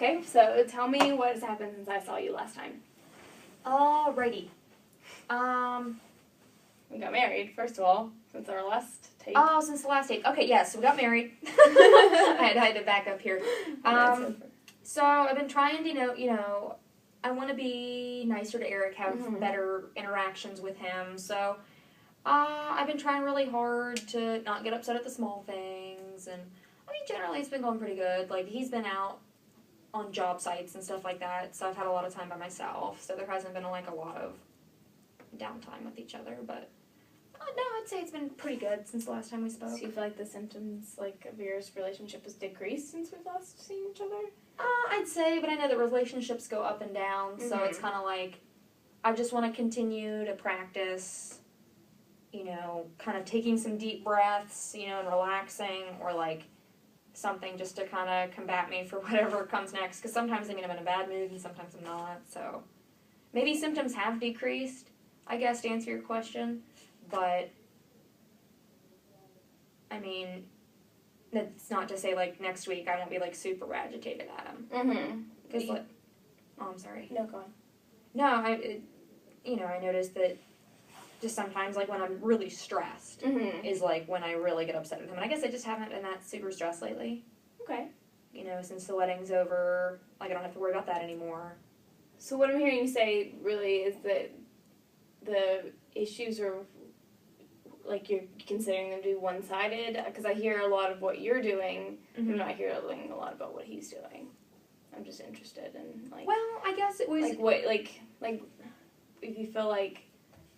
Okay, so tell me what has happened since I saw you last time. Alrighty. We got married, first of all, since our last tape. Oh, since the last tape. Okay, yes, we got married. I had to back up here. So I've been trying to, I want to be nicer to Eric, have better interactions with him. So I've been trying really hard to not get upset at the small things. And I mean, generally it's been going pretty good. Like, he's been out on job sites and stuff like that. So I've had a lot of time by myself. So there hasn't been, like, a lot of downtime with each other. But no, I'd say it's been pretty good since the last time we spoke. So you feel like the symptoms, like, of your relationship has decreased since we've last seen each other? I'd say, but I know that relationships go up and down, so it's kind of like, I just want to continue to practice, kind of taking some deep breaths, and relaxing, or like something just to kind of combat me for whatever comes next, because sometimes I'm in a bad mood and sometimes I'm not, so maybe symptoms have decreased, I guess, to answer your question, but I mean, that's not to say, like, next week I won't be, like, super agitated at him. Mm-hmm. Because, like, oh, I'm sorry. No, go on. No, I noticed that just sometimes, like, when I'm really stressed is, like, when I really get upset with him. And I guess I just haven't been that super stressed lately. Okay. Since the wedding's over, like, I don't have to worry about that anymore. So what I'm hearing you say, really, is that the issues are, like, you're considering them to be one-sided? Because I hear a lot of what you're doing, I'm not hearing a lot about what he's doing. I'm just interested in, like... Well, I guess it was... Like, what, like, if you feel like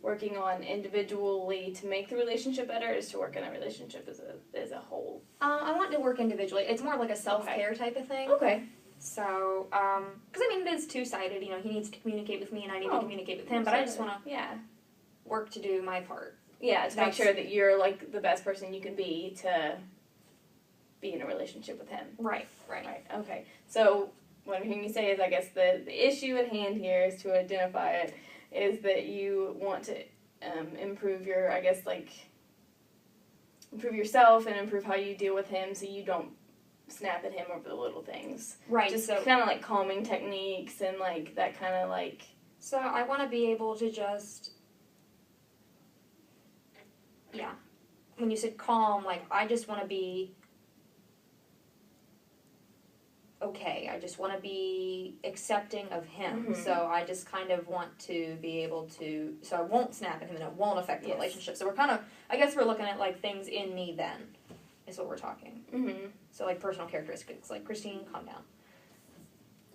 working on individually to make the relationship better, is to work in a relationship as a whole? I want to work individually. It's more like a self-care type of thing. Okay. So, because, I mean, it is two-sided. He needs to communicate with me, and I need to communicate with him. But I just want to work to do my part. Yeah, to make sure that you're, like, the best person you can be to be in a relationship with him. Right. Okay. So, what I'm hearing you say is, I guess, the issue at hand here is to identify it, is that you want to improve your, I guess, like, improve yourself and improve how you deal with him so you don't snap at him over the little things. Right. Just kind of, like, calming techniques and, like, that kind of, like... So, I want to be able to just... Yeah. When you said calm, like, I just want to be okay. I just want to be accepting of him. So I just kind of want to be able to, so I won't snap at him and it won't affect the relationship. So we're kind of, I guess we're looking at, like, things in me then, is what we're talking. So, like, personal characteristics, like, Christine, calm down.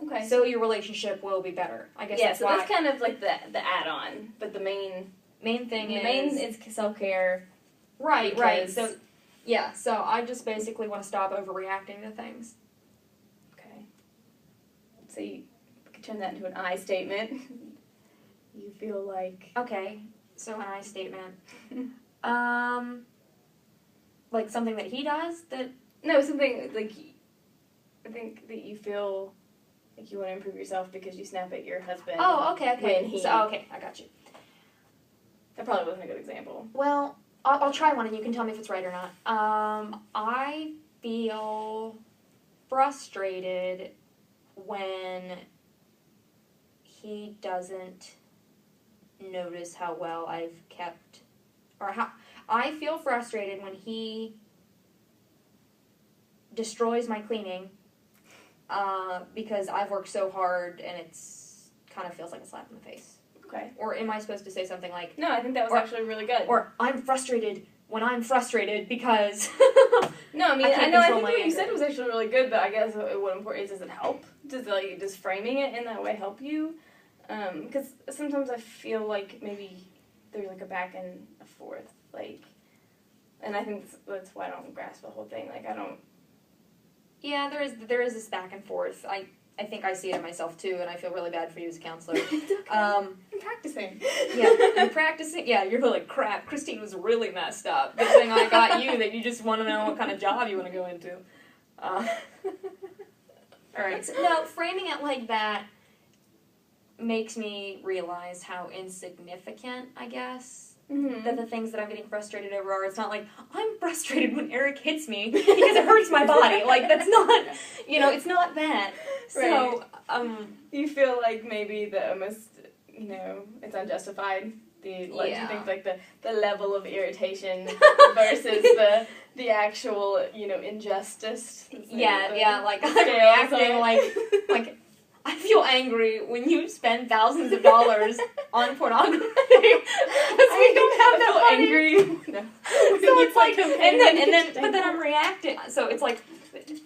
Okay. So your relationship will be better. I guess that's so why. that's kind of, like, the add-on, but the main thing is self-care. Right. So, yeah, so I just basically want to stop overreacting to things. Okay. So you could turn that into an I statement. You feel like... Okay, so an I statement. Like something that he does that... No, something, like, I think that you feel like you want to improve yourself because you snap at your husband. Oh, okay. Okay, I got you. That probably wasn't a good example. Well... I'll try one and you can tell me if it's right or not. I feel frustrated when he doesn't notice how well I've kept, or how, I feel frustrated when he destroys my cleaning, because I've worked so hard and it's kind of feels like a slap in the face. Okay. Or am I supposed to say something like... No, I think that was actually really good. Or, I'm frustrated when I'm frustrated because... No, I mean, I think what you said was actually really good, but I guess what important is, does it help? Does framing it in that way help you? Because sometimes I feel like maybe there's, like, a back and a forth, like... And I think that's why I don't grasp the whole thing. Like, I don't... Yeah, there is this back and forth. I think I see it in myself, too, and I feel really bad for you as a counselor. I'm practicing. Yeah, you're practicing. Yeah, you're like, crap, Christine was really messed up. Good thing I got you that you just want to know what kind of job you want to go into. All right. So, no, framing it like that makes me realize how insignificant, I guess, that the things that I'm getting frustrated over are. It's not like, I'm frustrated when Eric hits me because it hurts my body. Like, that's not, it's not that. So, you feel like maybe the almost, it's unjustified. Do you think like the level of irritation versus the actual, injustice? Like I'm reacting like I feel angry when you spend thousands of dollars on pornography because we don't have that money. Angry. No. So it's like, but then I'm reacting. So it's like,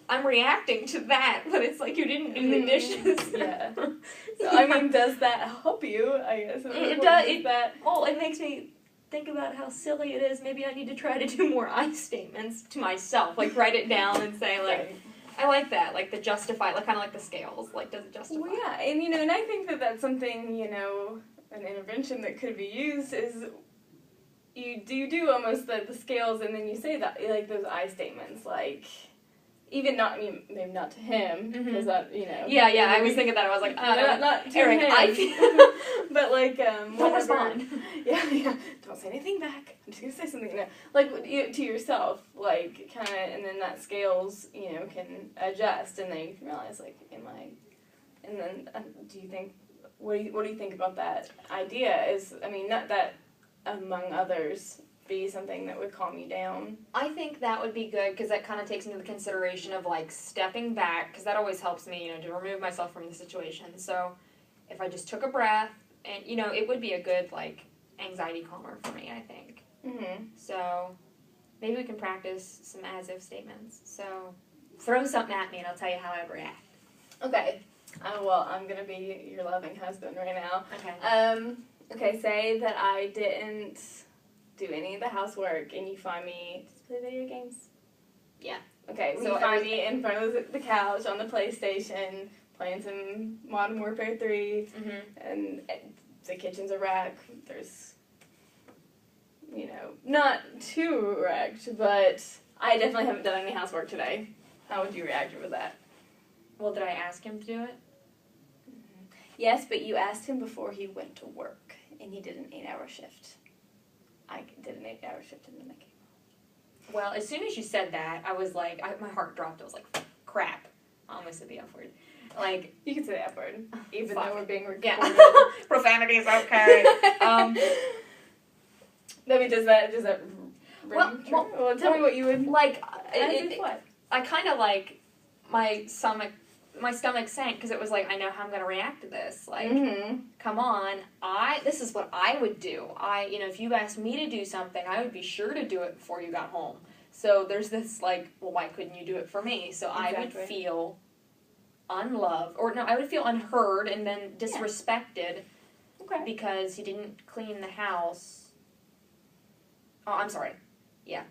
I'm reacting to that, but it's like you didn't do the dishes. Yeah. So, does that help you? I guess it does. Well, it makes me think about how silly it is. Maybe I need to try to do more I statements to myself. Like, write it down and say, like, right. I like that. Like, the justify, like, kind of like the scales. Like, does it justify? Well, yeah. And I think that that's something, an intervention that could be used is you do almost the scales, and then you say that, like, those I statements, like, even not, maybe not to him, because that, Yeah, I was thinking that. I was like, not to Eric, him. But, like, don't respond. Yeah, don't say anything back. I'm just going to say something, like, to yourself, like, kind of, and then that scales, can adjust, and then you can realize, like, and then, do you think, what do you think about that idea? Not that, among others, be something that would calm you down. I think that would be good because that kind of takes into the consideration of like stepping back, because that always helps me, to remove myself from the situation. So if I just took a breath, and it would be a good like anxiety calmer for me, I think. Mm-hmm. So maybe we can practice some as-if statements. So throw something at me and I'll tell you how I react. Okay. Well, I'm gonna be your loving husband right now. Okay. Okay. Say that I didn't do any of the housework, and you find me just play video games. Yeah. Okay, so you find me in front of the couch on the PlayStation playing some Modern Warfare 3, and the kitchen's a wreck. There's, not too wrecked, but I definitely haven't done any housework today. How would you react with that? Well, did I ask him to do it? Yes, but you asked him before he went to work, and he did an 8-hour shift. I did an 8-hour shift in the making. Well, as soon as you said that, I was like, my heart dropped. I was like, crap. I almost said the F word. Like, you can say the F word, even though we're being recorded. Yeah. Profanity is okay. Does that ring true? Well, tell me what you would like. What? I kind of like my stomach sank because it was like, I know how I'm going to react to this. Like, come on, this is what I would do. If you asked me to do something, I would be sure to do it before you got home. So there's this like, well, why couldn't you do it for me? So exactly. I would feel unloved, or no, I would feel unheard and then disrespected because he didn't clean the house. Oh, I'm sorry. Yeah.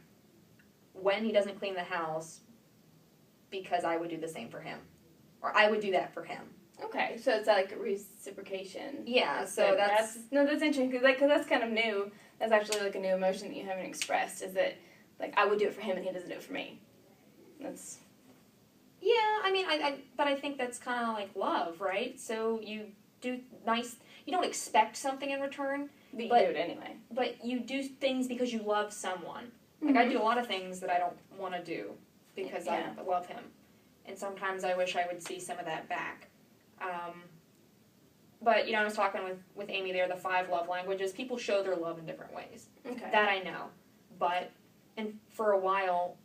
When he doesn't clean the house, because I would do the same for him. Or I would do that for him. Okay, so it's like reciprocation. Yeah, so that's interesting, because that's kind of new. That's actually like a new emotion that you haven't expressed, is that, like, I would do it for him and he doesn't do it for me. That's... Yeah, but I think that's kind of like love, right? So you do you don't expect something in return. But you do it anyway. But you do things because you love someone. Like, I do a lot of things that I don't want to do because I love him. And sometimes I wish I would see some of that back. But, I was talking with Amy there, the 5 love languages. People show their love in different ways. Okay. That I know. But, and for a while,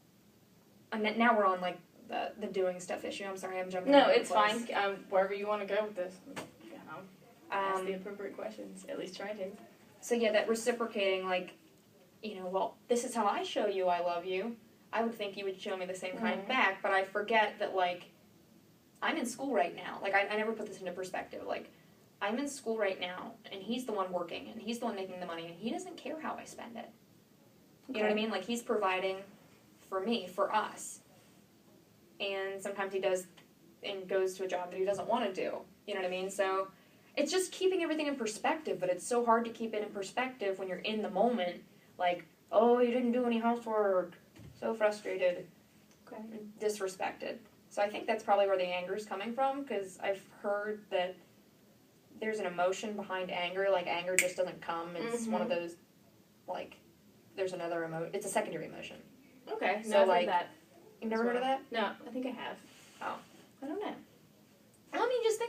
and now we're on, like, the doing stuff issue. I'm sorry, I'm jumping. No, it's fine. Wherever you want to go with this. Ask the appropriate questions. At least try to. So, yeah, that reciprocating, like, well, this is how I show you I love you. I would think you would show me the same kind back, but I forget that, like, I'm in school right now. Like, I never put this into perspective. Like, I'm in school right now, and he's the one working, and he's the one making the money, and he doesn't care how I spend it. You know what I mean? Like, he's providing for me, for us. And sometimes he does and goes to a job that he doesn't want to do. You know what I mean? So it's just keeping everything in perspective, but it's so hard to keep it in perspective when you're in the moment. Like, oh, you didn't do any housework. So frustrated, disrespected. So I think that's probably where the anger is coming from, because I've heard that there's an emotion behind anger. Like, anger just doesn't come. It's one of those, like, there's another emotion. It's a secondary emotion. Okay. So, like, that. You've never heard of that? No, I think I have. Oh. I don't know.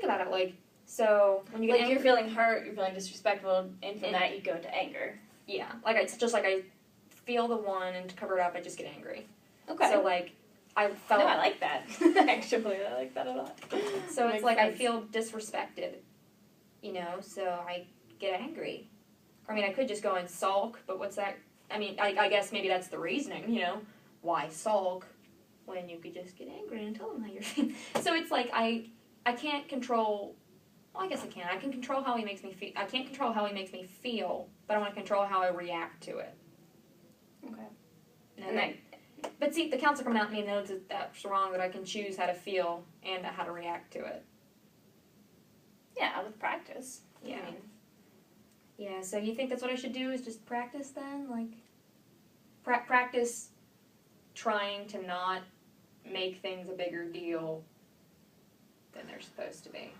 think about it, like, so when you get angry, you're feeling hurt, you're feeling disrespectful, and from that you go into anger. Yeah, like it's just like I feel the one, and to cover it up, I just get angry. Okay. So like, I felt. No, I like that. Actually, I like that a lot. So it's like sense. I feel disrespected, so I get angry. I mean, I could just go and sulk, but what's that? I mean, I guess maybe that's the reasoning, why sulk when you could just get angry and tell them how you're feeling. So it's like I can't control. Well, I guess I can. I can control how he makes me feel. I can't control how he makes me feel, but I want to control how I react to it. Okay. And but see, the counselor coming out and me knows that that's wrong, that I can choose how to feel and how to react to it. Yeah, with practice. Yeah. Yeah, so you think that's what I should do, is just practice then? Like, practice trying to not make things a bigger deal than they're supposed to be.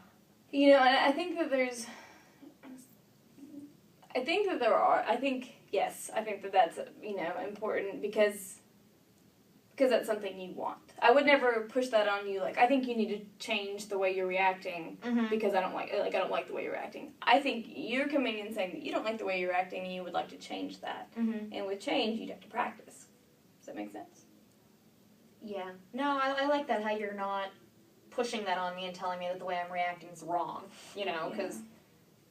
I think that yes, I think that that's, important because that's something you want. I would never push that on you, like, I think you need to change the way you're reacting because I don't like the way you're reacting. I think you're coming in saying that you don't like the way you're reacting and you would like to change that. And with change, you'd have to practice. Does that make sense? Yeah. No, I like that, how you're not pushing that on me and telling me that the way I'm reacting is wrong, because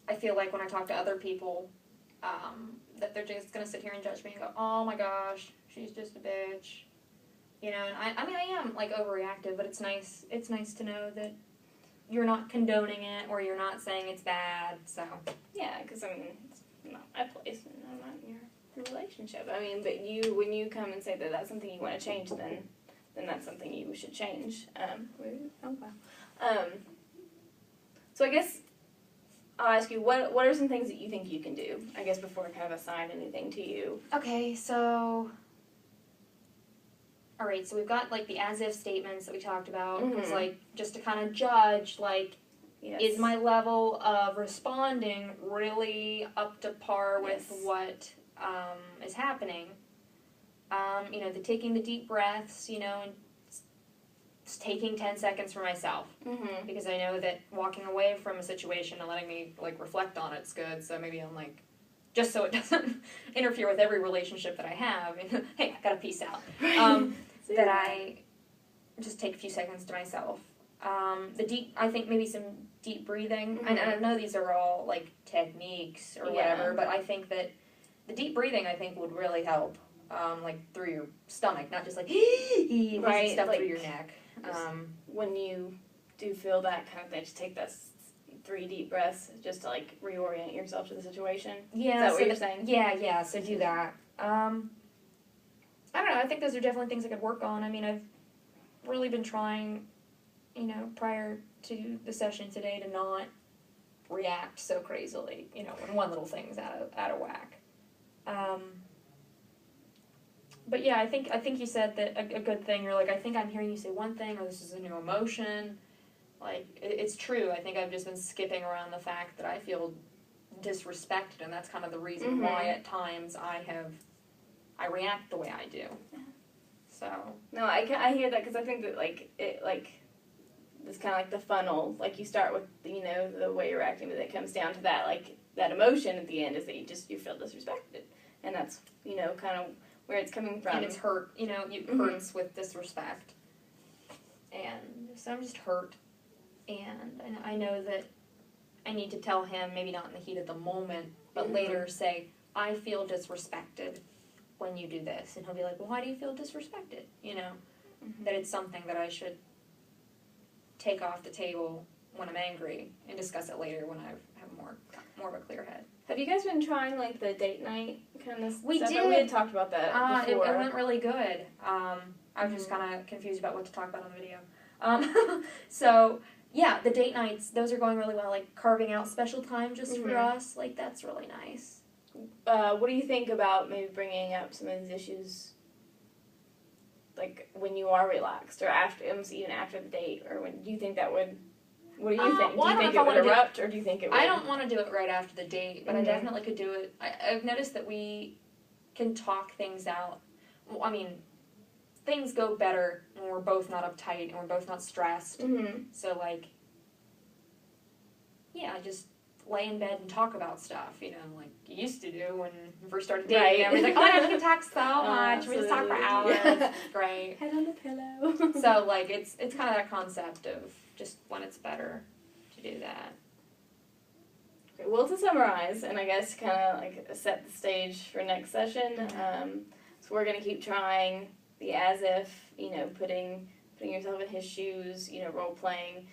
I feel like when I talk to other people, that they're just going to sit here and judge me and go, oh my gosh, she's just a bitch. And I mean, I am, like, overreactive, but it's nice to know that you're not condoning it or you're not saying it's bad, so. Yeah, because, I mean, it's not my place and I'm not in your relationship. I mean, but when you come and say that that's something you want to change, then that's something you should change. So I guess I'll ask you, what are some things that you think you can do, I guess, before I kind of assign anything to you? Okay, so... Alright, so we've got, like, the as-if statements that we talked about. It's, like, just to kind of judge, like, is my level of responding really up to par with what is happening? The taking the deep breaths, and taking 10 seconds for myself. Because I know that walking away from a situation and letting me, like, reflect on it's good, so maybe I'm, like, just so it doesn't interfere with every relationship that I have. And, hey, I gotta peace out. That I just take a few seconds to myself. I think maybe some deep breathing. And I know these are all, like, techniques or whatever, but I think that the deep breathing, I think, would really help, like, through your stomach, not just, like, right, stuff, like, through your neck. When you do feel that kind of thing, just take those 3 deep breaths just to, like, reorient yourself to the situation. Yeah. Is that what you're saying? Yeah, so do that. I don't know, I think those are definitely things I could work on. I mean, I've really been trying, prior to the session today to not react so crazily, when one little thing's out of whack. But yeah, I think you said that a good thing, you're like, I think I'm hearing you say one thing, or this is a new emotion. Like, it's true. I think I've just been skipping around the fact that I feel disrespected, and that's kind of the reason why at times I react the way I do. So. No, I hear that because I think that, like, it's kind of like the funnel. Like, you start with, the way you're acting, but it comes down to that, like, that emotion at the end is that you feel disrespected. And that's, kind of where it's coming from. And it's hurt, it hurts with disrespect. And so I'm just hurt. And I know that I need to tell him, maybe not in the heat of the moment, but later say, I feel disrespected when you do this. And he'll be like, well, why do you feel disrespected? That it's something that I should take off the table when I'm angry and discuss it later when I have more of a clear head. Have you guys been trying, like, the date night kind of stuff? We did. We had talked about that before. It went really good. I was just kind of confused about what to talk about on the video. So, yeah, the date nights, those are going really well. Like, carving out special time just for us. Like, that's really nice. What do you think about maybe bringing up some of these issues, like, when you are relaxed, or even after the date, or do you think that would, what do you think? Well, do you think it would erupt, or do you think it would? I don't want to do it right after the date, but I definitely could do it. I've noticed that we can talk things out. I mean, things go better when we're both not uptight and we're both not stressed. So, like, just lay in bed and talk about stuff, like you used to do when you first started dating. Everybody's like, oh my god, you can talk so much. We just talk for hours. It's great. Head on the pillow. So, it's kind of that concept of just when it's better to do that. Okay, well, to summarize, and I guess kind of set the stage for next session, so we're going to keep trying the as if, putting yourself in his shoes, role playing,